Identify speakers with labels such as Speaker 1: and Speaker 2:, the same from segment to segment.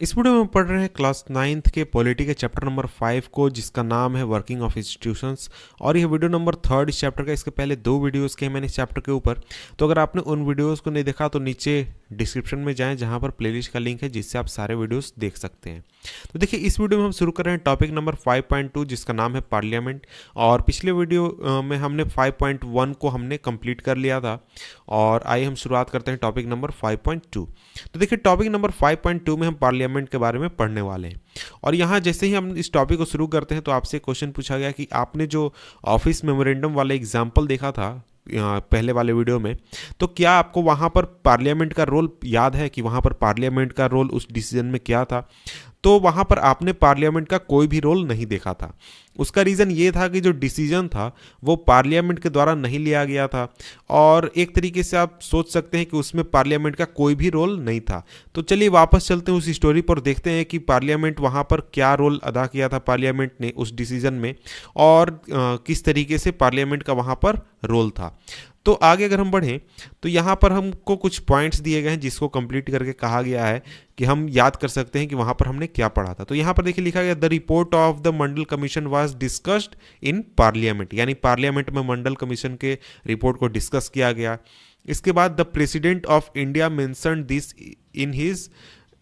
Speaker 1: इस वीडियो में हम पढ़ रहे हैं क्लास 9th के पॉलिटी के चैप्टर नंबर 5 को, जिसका नाम है वर्किंग ऑफ इंस्टीट्यूशंस। और यह वीडियो नंबर 3 इस चैप्टर का। इसके पहले 2 वीडियोस के हैं मैंने इस चैप्टर के ऊपर, तो अगर आपने उन वीडियोस को नहीं देखा तो नीचे डिस्क्रिप्शन में जाएं, जहां पर प्लेलिस्ट का लिंक है जिससे आप सारे वीडियोस देख सकते हैं। तो देखिए, इस वीडियो में हम शुरू कर रहे हैं टॉपिक नंबर 5.2, जिसका नाम है पार्लियामेंट। और पिछले वीडियो में हमने 5.1 को हमने कंप्लीट कर लिया था। और आइए हम शुरुआत करते हैं टॉपिक नंबर 5.2। तो देखिए, टॉपिक नंबर 5.2 में हम पार्लियामेंट के बारे में पढ़ने वाले हैं। और यहाँ जैसे ही हम इस टॉपिक को शुरू करते हैं तो आपसे क्वेश्चन पूछा गया कि आपने जो ऑफिस मेमोरेंडम वाला एग्जाम्पल देखा था पहले वाले वीडियो में, तो क्या आपको वहाँ पर पार्लियामेंट का रोल याद है कि वहाँ पर पार्लियामेंट का रोल उस डिसीजन में क्या था? तो वहाँ पर आपने पार्लियामेंट का कोई भी रोल नहीं देखा था। उसका रीज़न ये था कि जो डिसीजन था वो पार्लियामेंट के द्वारा नहीं लिया गया था, और एक तरीके से आप सोच सकते हैं कि उसमें पार्लियामेंट का कोई भी रोल नहीं था। तो चलिए वापस चलते हैं उस स्टोरी पर, देखते हैं कि पार्लियामेंट वहाँ पर क्या रोल अदा किया था पार्लियामेंट ने उस डिसीजन में, और किस तरीके से पार्लियामेंट का वहाँ पर रोल था। तो आगे अगर हम बढ़ें तो यहाँ पर हमको कुछ पॉइंट्स दिए गए हैं जिसको कंप्लीट करके कहा गया है कि हम याद कर सकते हैं कि वहाँ पर हमने क्या पढ़ा था। तो यहाँ पर देखिए लिखा गया, the report of the Mandal commission was discussed in parliament, यानी पार्लियामेंट में मंडल कमीशन के रिपोर्ट को डिस्कस किया गया। इसके बाद the president of India mention this in his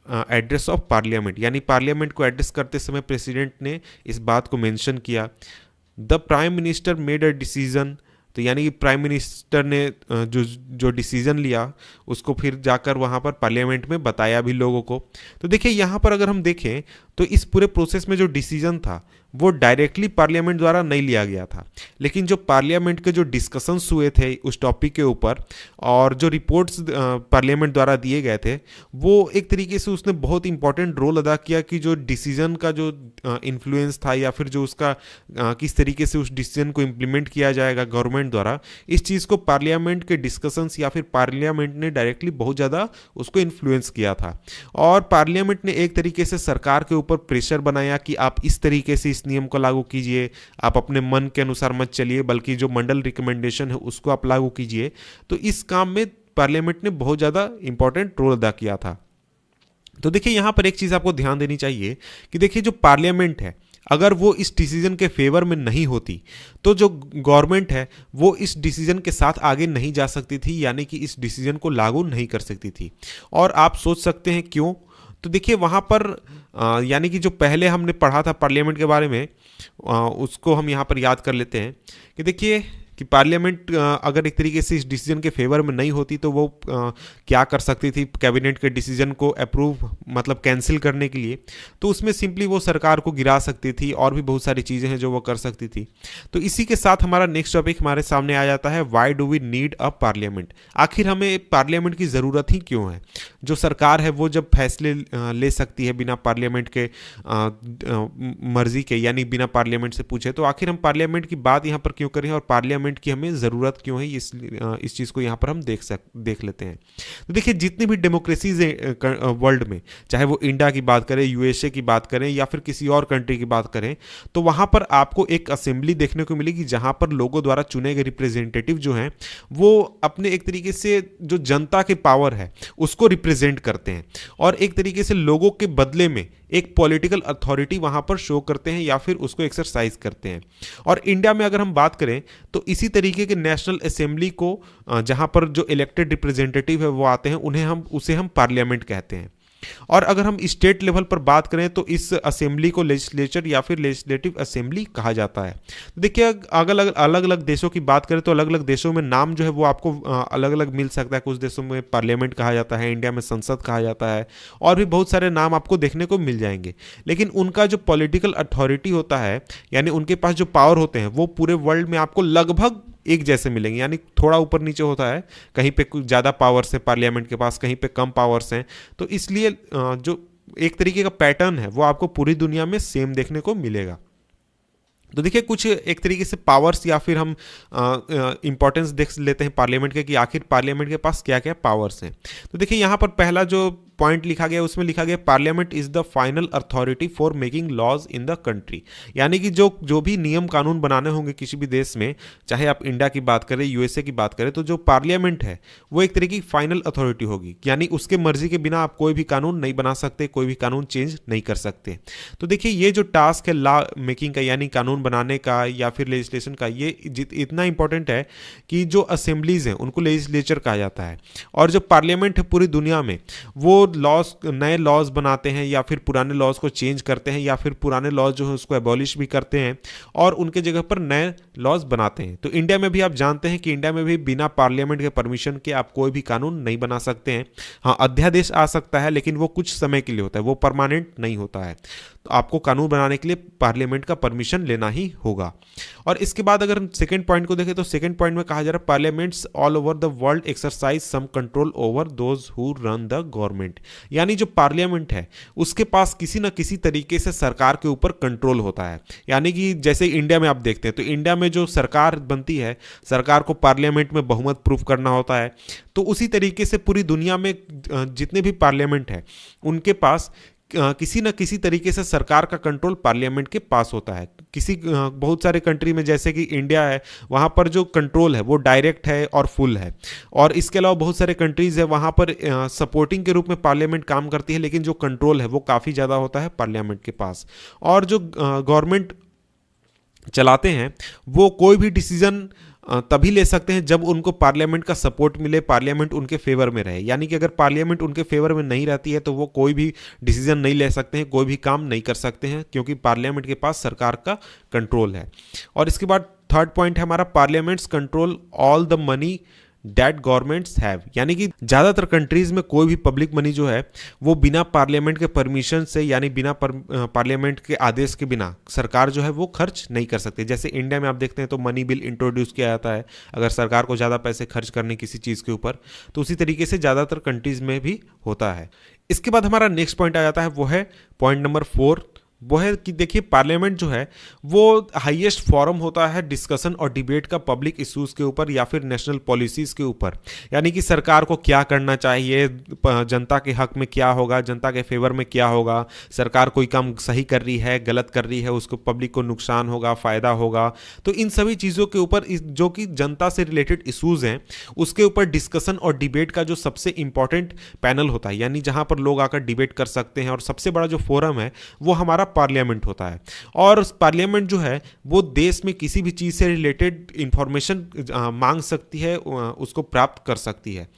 Speaker 1: address of parliament, यानी पार्लियामेंट को एड्रेस करते समय प्रेसिडेंट ने इस बात को मेंशन किया। The prime minister made a decision, तो यानी कि प्राइम मिनिस्टर ने जो जो डिसीजन लिया उसको फिर जाकर वहाँ पर पार्लियामेंट में बताया भी लोगों को। तो देखिए यहाँ पर अगर हम देखें तो इस पूरे प्रोसेस में जो डिसीजन था वो डायरेक्टली पार्लियामेंट द्वारा नहीं लिया गया था, लेकिन जो पार्लियामेंट के जो डिस्कशंस हुए थे उस टॉपिक के ऊपर और जो रिपोर्ट्स पार्लियामेंट द्वारा दिए गए थे, वो एक तरीके से उसने बहुत इंपॉर्टेंट रोल अदा किया कि जो डिसीजन का जो इन्फ्लुएंस था, या फिर जो उसका किस तरीके से उस डिसीजन को इम्प्लीमेंट किया जाएगा गवर्नमेंट द्वारा, इस चीज़ को पार्लियामेंट के डिस्कशंस या फिर पार्लियामेंट ने डायरेक्टली बहुत ज़्यादा उसको इन्फ्लुएंस किया था। और पार्लियामेंट ने एक तरीके से सरकार के ऊपर प्रेशर बनाया कि आप इस तरीके से इस नियम को लागू कीजिए, आप अपने मन के अनुसार मत चलिए, बल्कि जो मंडल रिकमेंडेशन है उसको आप लागू कीजिए। तो इस काम में पार्लियामेंट ने बहुत ज़्यादा इंपॉर्टेंट रोल अदा किया था। तो देखिए यहाँ पर एक चीज़ आपको ध्यान देनी चाहिए कि देखिए, जो पार्लियामेंट है अगर वो इस डिसीजन के फेवर में नहीं होती तो जो गवर्नमेंट है वो इस डिसीजन के साथ आगे नहीं जा सकती थी, यानी कि इस डिसीजन को लागू नहीं कर सकती थी। और आप सोच सकते हैं क्यों? तो देखिए वहाँ पर यानी कि जो पहले हमने पढ़ा था पार्लियामेंट के बारे में, उसको हम यहाँ पर याद कर लेते हैं कि देखिए कि पार्लियामेंट अगर एक तरीके से इस डिसीजन के फेवर में नहीं होती तो वो क्या कर सकती थी कैबिनेट के डिसीजन को अप्रूव, मतलब कैंसिल करने के लिए। तो उसमें सिंपली वो सरकार को गिरा सकती थी, और भी बहुत सारी चीज़ें हैं जो वो कर सकती थी। तो इसी के साथ हमारा नेक्स्ट टॉपिक हमारे सामने आ जाता है, why do we need a parliament. आखिर हमें पार्लियामेंट की ज़रूरत ही क्यों है? जो सरकार है वो जब फैसले ले सकती है बिना पार्लियामेंट के मर्जी के, यानी बिना पार्लियामेंट से पूछे, तो आखिर हम पार्लियामेंट की बात यहाँ पर क्यों करें और पार्लियामेंट की हमें ज़रूरत क्यों है? इस चीज़ को यहाँ पर हम देख लेते हैं। तो देखिए, जितनी भी डेमोक्रेसीज वर्ल्ड में, चाहे वो इंडिया की बात करें, यूएसए की बात करें, या फिर किसी और कंट्री की बात करें, तो वहाँ पर आपको एक असेंबली देखने को मिलेगी जहाँ पर लोगों द्वारा चुने गए रिप्रेजेंटेटिव जो हैं वो अपने एक तरीके से जो जनता के पावर है उसको रिप्रेजेंट करते हैं, और एक तरीके से लोगों के बदले में एक पॉलिटिकल अथॉरिटी वहां पर शो करते हैं या फिर उसको एक्सरसाइज करते हैं। और इंडिया में अगर हम बात करें तो इसी तरीके के नेशनल असेंबली को जहां पर जो इलेक्टेड रिप्रेजेंटेटिव है वो आते हैं, उसे हम पार्लियामेंट कहते हैं। और अगर हम स्टेट लेवल पर बात करें तो इस असेंबली को लेजिस्लेचर या फिर लेजिस्लेटिव असेंबली कहा जाता है। तो देखिए, अलग अलग देशों की बात करें तो अलग अलग देशों में नाम जो है वो आपको अलग अलग मिल सकता है। कुछ देशों में पार्लियामेंट कहा जाता है, इंडिया में संसद कहा जाता है, और भी बहुत सारे नाम आपको देखने को मिल जाएंगे। लेकिन उनका जो पॉलिटिकल अथॉरिटी होता है, यानी उनके पास जो पावर होते हैं, वो पूरे वर्ल्ड में आपको लगभग एक जैसे मिलेंगे, यानी थोड़ा ऊपर नीचे होता है। कहीं पे कुछ ज़्यादा पावर्स है पार्लियामेंट के पास, कहीं पे कम पावर्स हैं। तो इसलिए जो एक तरीके का पैटर्न है वो आपको पूरी दुनिया में सेम देखने को मिलेगा। तो देखिए, कुछ एक तरीके से पावर्स या फिर हम इंपॉर्टेंस देख लेते हैं पार्लियामेंट के कि आखिर पार्लियामेंट के पास क्या क्या पावर्स हैं। तो देखिए यहाँ पर पहला जो पॉइंट लिखा गया उसमें लिखा गया parliament is the final authority for making laws in the country. यानी कि जो भी नियम कानून बनाने होंगे किसी भी देश में, चाहे आप इंडिया की बात करें, यूएसए की बात करें, तो जो पार्लियामेंट है वो एक तरह की फाइनल अथॉरिटी होगी, यानी उसके मर्जी के बिना आप कोई भी कानून नहीं बना सकते, कोई भी कानून चेंज नहीं कर सकते। तो देखिए ये जो टास्क है लॉ मेकिंग का, यानी कानून बनाने का या फिर लेजिस्लेशन का, ये इतना इंपॉर्टेंट है कि जो असेंबलीज हैं उनको लेजिस्लेचर कहा जाता है, और जो पार्लियामेंट है पूरी दुनिया में वो लॉज, नए लॉज बनाते हैं या फिर पुराने लॉज को चेंज करते हैं, या फिर पुराने लॉज जो है उसको एबॉलिश भी करते हैं और उनके जगह पर नए लॉज बनाते हैं। तो इंडिया में भी आप जानते हैं कि इंडिया में भी बिना पार्लियामेंट के परमिशन के आप कोई भी कानून नहीं बना सकते हैं। हाँ, अध्यादेश आ सकता है लेकिन वो कुछ समय के लिए होता है, वो परमानेंट नहीं होता है। तो आपको कानून बनाने के लिए पार्लियामेंट का परमिशन लेना ही होगा। और इसके बाद अगर सेकंड पॉइंट को देखें तो सेकंड पॉइंट में कहा जा रहा है parliaments all over the world exercise some control over those who run the government. यानी जो पार्लियामेंट है उसके पास किसी न किसी तरीके से सरकार के ऊपर कंट्रोल होता है। यानी कि जैसे इंडिया में आप देखते हैं तो इंडिया में जो सरकार बनती है, सरकार को पार्लियामेंट में बहुमत प्रूफ करना होता है। तो उसी तरीके से पूरी दुनिया में जितने भी पार्लियामेंट है उनके पास किसी न किसी तरीके से सरकार का कंट्रोल पार्लियामेंट के पास होता है। बहुत सारे कंट्री में जैसे कि इंडिया है, वहाँ पर जो कंट्रोल है वो डायरेक्ट है और फुल है। और इसके अलावा बहुत सारे कंट्रीज़ है वहाँ पर सपोर्टिंग के रूप में पार्लियामेंट काम करती है, लेकिन जो कंट्रोल है वो काफ़ी ज़्यादा होता है पार्लियामेंट के पास। और जो गवर्नमेंट चलाते हैं वो कोई भी डिसीजन तभी ले सकते हैं जब उनको पार्लियामेंट का सपोर्ट मिले, पार्लियामेंट उनके फेवर में रहे। यानी कि अगर पार्लियामेंट उनके फेवर में नहीं रहती है तो वो कोई भी डिसीजन नहीं ले सकते हैं, कोई भी काम नहीं कर सकते हैं, क्योंकि पार्लियामेंट के पास सरकार का कंट्रोल है। और इसके बाद थर्ड पॉइंट है हमारा parliaments control all the money that governments have. यानी कि ज़्यादातर कंट्रीज में कोई भी पब्लिक मनी जो है वो बिना पार्लियामेंट के परमिशन से, यानी बिना पार्लियामेंट के आदेश के बिना सरकार जो है वो खर्च नहीं कर सकती। जैसे इंडिया में आप देखते हैं तो मनी बिल इंट्रोड्यूस किया जाता है अगर सरकार को ज़्यादा पैसे खर्च करने किसी चीज़ के ऊपर, तो उसी तरीके से ज़्यादातर कंट्रीज में भी होता है। इसके बाद हमारा नेक्स्ट पॉइंट आ जाता है, वो है पॉइंट नंबर 4। वो है कि देखिए पार्लियामेंट जो है वो हाईएस्ट फॉरम होता है डिस्कशन और डिबेट का पब्लिक इश्यूज़ के ऊपर या फिर नेशनल पॉलिसीज़ के ऊपर। यानी कि सरकार को क्या करना चाहिए, जनता के हक में क्या होगा, जनता के फेवर में क्या होगा, सरकार कोई काम सही कर रही है, गलत कर रही है, उसको पब्लिक को नुकसान होगा, फ़ायदा होगा। तो इन सभी चीज़ों के ऊपर जो कि जनता से रिलेटेड इशूज़ हैं उसके ऊपर डिस्कशन और डिबेट का जो सबसे इंपॉर्टेंट पैनल होता है, यानी जहाँ पर लोग आकर डिबेट कर सकते हैं, और सबसे बड़ा जो फोरम है वो हमारा पार्लियामेंट होता है। और पार्लियामेंट जो है वो देश में किसी भी चीज़ से रिलेटेड इंफॉर्मेशन मांग सकती है, उसको प्राप्त कर सकती है।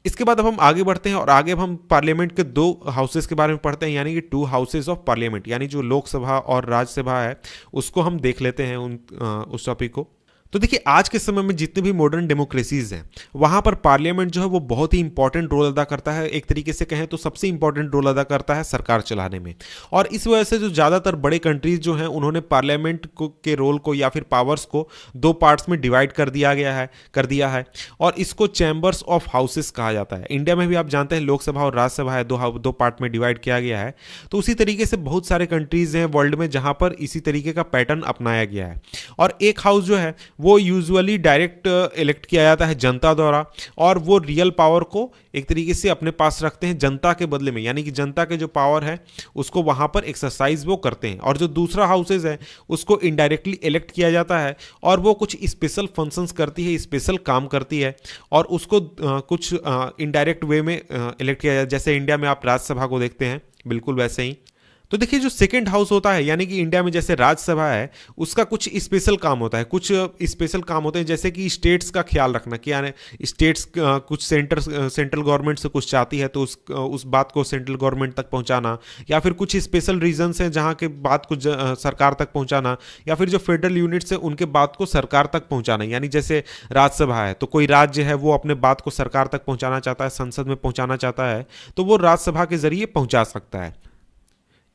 Speaker 1: इसके बाद अब हम आगे बढ़ते हैं और आगे अब हम पार्लियामेंट के 2 हाउसेस के बारे में पढ़ते हैं, यानी कि 2 हाउसेस ऑफ पार्लियामेंट, यानी जो लोकसभा और राज्यसभा है उसको हम देख लेते हैं उस टॉपिक को। तो देखिए आज के समय में जितने भी मॉडर्न डेमोक्रेसीज हैं वहाँ पर पार्लियामेंट जो है वो बहुत ही इंपॉर्टेंट रोल अदा करता है। एक तरीके से कहें तो सबसे इंपॉर्टेंट रोल अदा करता है सरकार चलाने में। और इस वजह से जो ज़्यादातर बड़े कंट्रीज जो हैं उन्होंने पार्लियामेंट के रोल को या फिर पावर्स को 2 पार्ट्स में डिवाइड कर दिया है और इसको चैम्बर्स ऑफ हाउसेस कहा जाता है। इंडिया में भी आप जानते हैं लोकसभा और राज्यसभा है, दो पार्ट में डिवाइड किया गया है। तो उसी तरीके से बहुत सारे कंट्रीज हैं वर्ल्ड में जहाँ पर इसी तरीके का पैटर्न अपनाया गया है। और एक हाउस जो है वो यूजुअली डायरेक्ट इलेक्ट किया जाता है जनता द्वारा, और वो रियल पावर को एक तरीके से अपने पास रखते हैं जनता के बदले में, यानी कि जनता के जो पावर है उसको वहां पर एक्सरसाइज वो करते हैं। और जो दूसरा हाउसेज है उसको इनडायरेक्टली इलेक्ट किया जाता है और वो कुछ स्पेशल फंक्शंस करती है, स्पेशल काम करती है, और उसको कुछ इनडायरेक्ट वे में इलेक्ट किया जाता है। जैसे इंडिया में आप राज्यसभा को देखते हैं, बिल्कुल वैसे ही। तो देखिए जो सेकंड हाउस होता है, यानी कि इंडिया में जैसे राज्यसभा है उसका कुछ स्पेशल काम होता है, कुछ स्पेशल काम होते हैं, जैसे कि स्टेट्स का ख्याल रखना कि यानी स्टेट्स कुछ सेंट्रल गवर्नमेंट से कुछ चाहती है तो उस बात को सेंट्रल गवर्नमेंट तक पहुंचाना, या फिर कुछ स्पेशल रीजन्स हैं जहां के बात को सरकार तक पहुंचाना, या फिर जो फेडरल यूनिट्स है उनके बात को सरकार तक पहुंचाना। यानी जैसे राज्यसभा है तो कोई राज्य है वो अपने बात को सरकार तक पहुंचाना चाहता है, संसद में पहुंचाना चाहता है, तो वो राज्यसभा के जरिए पहुंचा सकता है।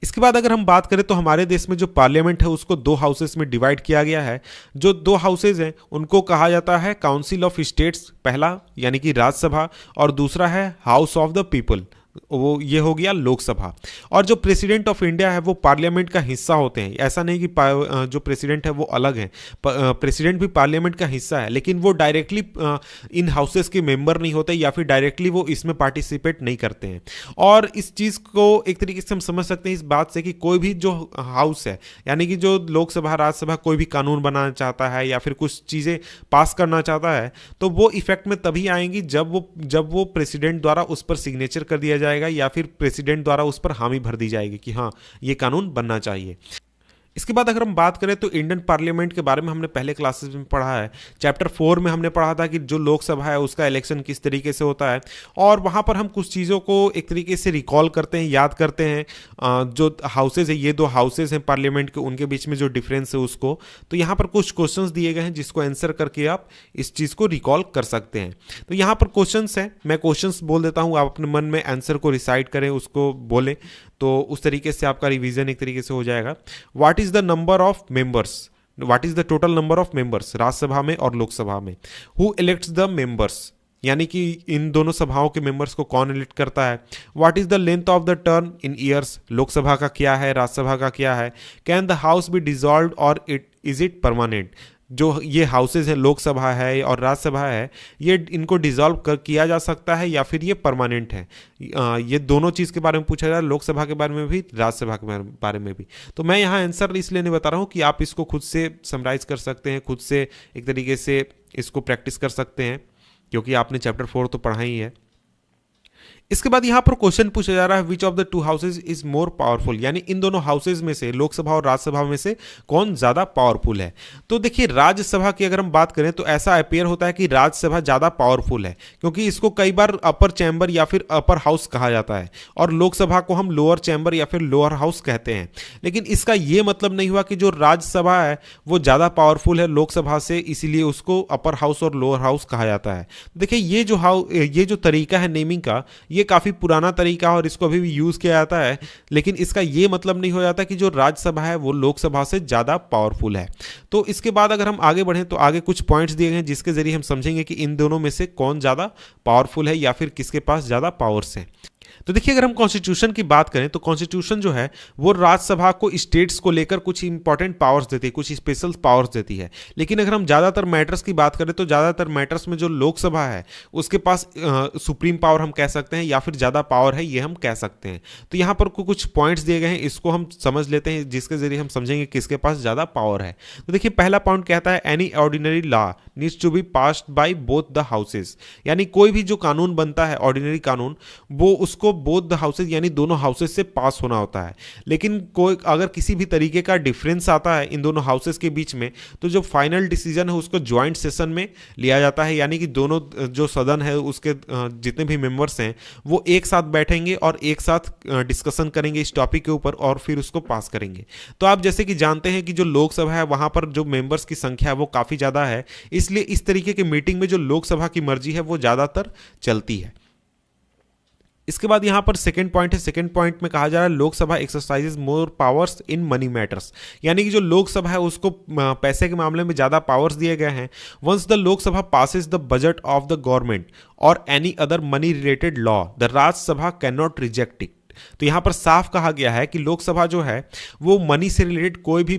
Speaker 1: इसके बाद अगर हम बात करें तो हमारे देश में जो पार्लियामेंट है उसको 2 हाउसेस में डिवाइड किया गया है। जो 2 हाउसेज हैं उनको कहा जाता है काउंसिल ऑफ स्टेट्स, पहला यानी कि राज्यसभा, और दूसरा है हाउस ऑफ द पीपल वो ये हो गया लोकसभा। और जो प्रेसिडेंट ऑफ इंडिया है वो पार्लियामेंट का हिस्सा होते हैं। ऐसा नहीं कि जो प्रेसिडेंट है वो अलग है, प्रेसिडेंट भी पार्लियामेंट का हिस्सा है, लेकिन वो डायरेक्टली इन हाउसेस के मेंबर नहीं होते या फिर डायरेक्टली वो इसमें पार्टिसिपेट नहीं करते हैं। और इस चीज़ को एक तरीके से हम समझ सकते हैं इस बात से कि कोई भी जो हाउस है, यानी कि जो लोकसभा राज्यसभा कोई भी कानून बनाना चाहता है या फिर कुछ चीज़ें पास करना चाहता है, तो वो इफेक्ट में तभी आएंगी जब वो प्रेसिडेंट द्वारा उस पर सिग्नेचर कर दिया जाएगा या फिर प्रेसिडेंट द्वारा उस पर हामी भर दी जाएगी कि हाँ ये कानून बनना चाहिए। इसके बाद अगर हम बात करें तो इंडियन पार्लियामेंट के बारे में हमने पहले क्लासेस में पढ़ा है। चैप्टर 4 में हमने पढ़ा था कि जो लोकसभा है उसका इलेक्शन किस तरीके से होता है, और वहाँ पर हम कुछ चीज़ों को एक तरीके से रिकॉल करते हैं, याद करते हैं। जो हाउसेज है, ये दो हाउसेज हैं पार्लियामेंट के, उनके बीच में जो डिफरेंस है उसको, तो यहाँ पर कुछ क्वेश्चंस दिए गए हैं जिसको आंसर करके आप इस चीज़ को रिकॉल कर सकते हैं। तो यहाँ पर क्वेश्चंस हैं, मैं क्वेश्चंस बोल देता हूँ, आप अपने मन में आंसर को रिसाइड करें, उसको बोलें, तो उस तरीके से आपका रिवीजन एक तरीके से हो जाएगा। What is the number of members, what is the total number of members Rajya Sabha में और लोकसभा में। हु इलेक्ट्स द मेंबर्स, यानी कि इन दोनों सभाओं के मेंबर्स को कौन इलेक्ट करता है। What is the length of the term in years, Lok Sabha का क्या है, राज्यसभा का क्या है। Can the house be dissolved और इज इट परमानेंट, जो ये हाउसेज हैं, लोकसभा है और राज्यसभा है, ये इनको डिसॉल्व किया जा सकता है या फिर ये परमानेंट है। ये दोनों चीज़ के बारे में पूछा जा रहा है, लोकसभा के बारे में भी, राज्यसभा के बारे में भी। तो मैं यहाँ आंसर इसलिए नहीं बता रहा हूँ कि आप इसको खुद से समराइज कर सकते हैं, खुद से एक तरीके से इसको प्रैक्टिस कर सकते हैं, क्योंकि आपने चैप्टर 4 तो पढ़ा ही है। इसके बाद यहां पर क्वेश्चन पूछा जा रहा है which of the two houses is more powerful, यानी इन दोनों हाउसेज में से, लोकसभा और राज्यसभा में से कौन ज्यादा पावरफुल है। तो देखिए राज्यसभा की अगर हम बात करें तो ऐसा अपेयर होता है कि राज्यसभा ज्यादा पावरफुल है, क्योंकि इसको कई बार अपर चैम्बर या फिर अपर हाउस कहा जाता है, और लोकसभा को हम लोअर चैम्बर या फिर लोअर हाउस कहते हैं। लेकिन इसका यह मतलब नहीं हुआ कि जो राज्यसभा है वो ज्यादा पावरफुल है लोकसभा से, इसीलिए उसको अपर हाउस और लोअर हाउस कहा जाता है। देखिए ये जो तरीका है नेमिंग का, ये काफी पुराना तरीका है और इसको अभी भी यूज किया जाता है, लेकिन इसका ये मतलब नहीं हो जाता कि जो राज्यसभा है वो लोकसभा से ज्यादा पावरफुल है। तो इसके बाद अगर हम आगे बढ़ें तो आगे कुछ पॉइंट्स दिए गए हैं जिसके जरिए हम समझेंगे कि इन दोनों में से कौन ज्यादा पावरफुल है या फिर किसके पास ज्यादा पावर्स हैं। तो देखिए अगर हम कॉन्स्टिट्यूशन की बात करें तो कॉन्स्टिट्यूशन जो है वो राज्यसभा को स्टेट्स को लेकर कुछ इंपॉर्टेंट पावर्स देती है, कुछ स्पेशल पावर्स देती है। लेकिन अगर हम ज़्यादातर मैटर्स की बात करें तो ज़्यादातर मैटर्स में जो लोकसभा है उसके पास सुप्रीम पावर हम कह सकते हैं या फिर ज़्यादा पावर है ये हम कह सकते हैं। तो यहाँ पर कुछ पॉइंट्स दिए गए हैं, इसको हम समझ लेते हैं जिसके जरिए हम समझेंगे किसके पास ज़्यादा पावर है। तो देखिए पहला पॉइंट कहता है any ordinary law needs to be passed by both the houses, यानी कोई भी जो कानून बनता है ऑर्डिनरी कानून वो उसको बोथ द हाउसेज यानी दोनों हाउसेज से पास होना होता है। लेकिन कोई अगर किसी भी तरीके का डिफरेंस आता है इन दोनों हाउसेज के बीच में तो जो फाइनल डिसीजन है उसको ज्वाइंट सेशन में लिया जाता है, यानी कि दोनों जो सदन है उसके जितने भी मेंबर्स हैं वो एक साथ बैठेंगे और एक साथ डिस्कशन करेंगे इस टॉपिक के ऊपर और फिर उसको पास करेंगे। तो आप जैसे कि जानते हैं कि जो लोकसभा है वहां पर जो मेंबर्स की संख्या है वो काफी ज्यादा है, इसलिए इस तरीके की मीटिंग में जो लोकसभा की मर्जी है वो ज्यादातर चलती है। इसके बाद यहां पर सेकंड पॉइंट है, सेकंड पॉइंट में कहा जा रहा है Lok Sabha exercises more powers in money matters, यानी कि जो लोकसभा है उसको पैसे के मामले में ज्यादा पावर्स दिए गए हैं। Once the Lok Sabha passes the budget of the government और any other money related law the Rajya Sabha can not reject it. तो यहां पर साफ कहा गया है कि लोकसभा जो है वो मनी से रिलेटेड कोई भी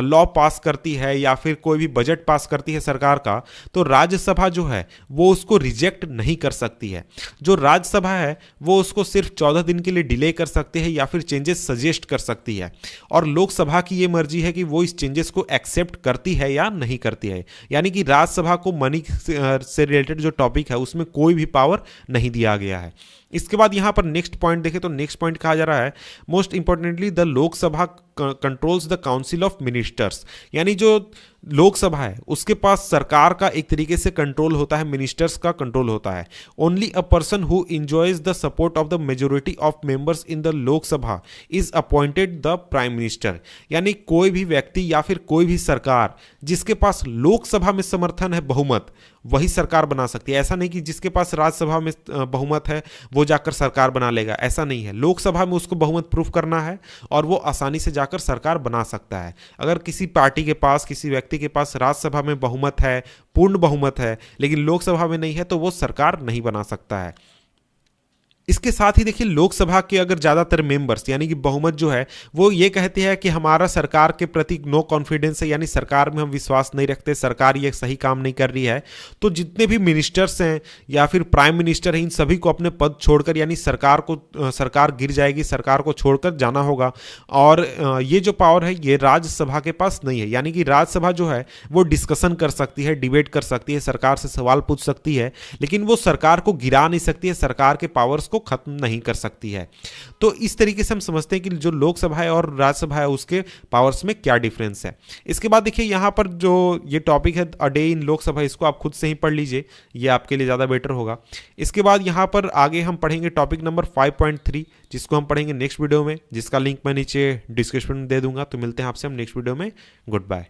Speaker 1: लॉ पास करती है या फिर कोई भी बजट पास करती है सरकार का, तो राज्यसभा जो है वो उसको रिजेक्ट नहीं कर सकती है। जो राज्यसभा है वो उसको सिर्फ 14 दिन के लिए डिले कर सकती है या फिर चेंजेस सजेस्ट कर सकती है, और लोकसभा की ये मर्जी है कि वो इस चेंजेस को एक्सेप्ट करती है या नहीं करती है। यानी कि राज्यसभा को मनी से रिलेटेड जो टॉपिक है उसमें कोई भी पावर नहीं दिया गया है। इसके बाद यहां पर नेक्स्ट पॉइंट देखें तो नेक्स्ट पॉइंट कहा जा रहा है most importantly the Lok Sabha controls the council of ministers, यानी जो लोकसभा है उसके पास सरकार का एक तरीके से कंट्रोल होता है, मिनिस्टर्स का कंट्रोल होता है। Only a person who enjoys the support of the majority of members in the Lok Sabha is appointed the prime minister, यानी कोई भी व्यक्ति या फिर कोई भी सरकार जिसके पास लोकसभा में समर्थन है बहुमत वही सरकार बना सकती है। ऐसा नहीं कि जिसके पास राज्यसभा में बहुमत है वो जाकर सरकार बना लेगा, ऐसा नहीं है। लोकसभा में उसको बहुमत प्रूफ करना है और वो आसानी से जाकर सरकार बना सकता है। अगर किसी पार्टी के पास, किसी व्यक्ति के पास राज्यसभा में बहुमत है, पूर्ण बहुमत है, लेकिन लोकसभा में नहीं है, तो वो सरकार नहीं बना सकता है। इसके साथ ही देखिए लोकसभा के अगर ज़्यादातर मेंबर्स यानी कि बहुमत जो है वो ये कहते हैं कि हमारा सरकार के प्रति नो कॉन्फिडेंस है, यानी सरकार में हम विश्वास नहीं रखते, सरकार ये सही काम नहीं कर रही है, तो जितने भी मिनिस्टर्स हैं या फिर प्राइम मिनिस्टर हैं इन सभी को अपने पद छोड़कर, यानी सरकार गिर जाएगी, सरकार को छोड़कर जाना होगा। और ये जो पावर है ये राज्यसभा के पास नहीं है, यानी कि राज्यसभा जो है वो डिस्कशन कर सकती है, डिबेट कर सकती है, सरकार से सवाल पूछ सकती है, लेकिन वो सरकार को गिरा नहीं सकती है, सरकार के पावर्स को खत्म नहीं कर सकती है। तो इस तरीके से हम समझते हैं कि जो लोकसभा है और राज्यसभा है उसके पावर्स में क्या डिफरेंस है। इसके बाद देखिए यहाँ पर जो ये टॉपिक है अ डे इन लोकसभा, इसको आप खुद से ही पढ़ लीजिए, ये आपके लिए ज़्यादा बेटर होगा। इसके बाद यहाँ पर आगे हम पढ़ेंगे टॉपिक नंबर 5.3, जिसको हम पढ़ेंगे नेक्स्ट वीडियो में, जिसका लिंक मैं नीचे डिस्क्रिप्शन में दे दूंगा। तो मिलते हैं आपसे हम नेक्स्ट वीडियो में। Good bye.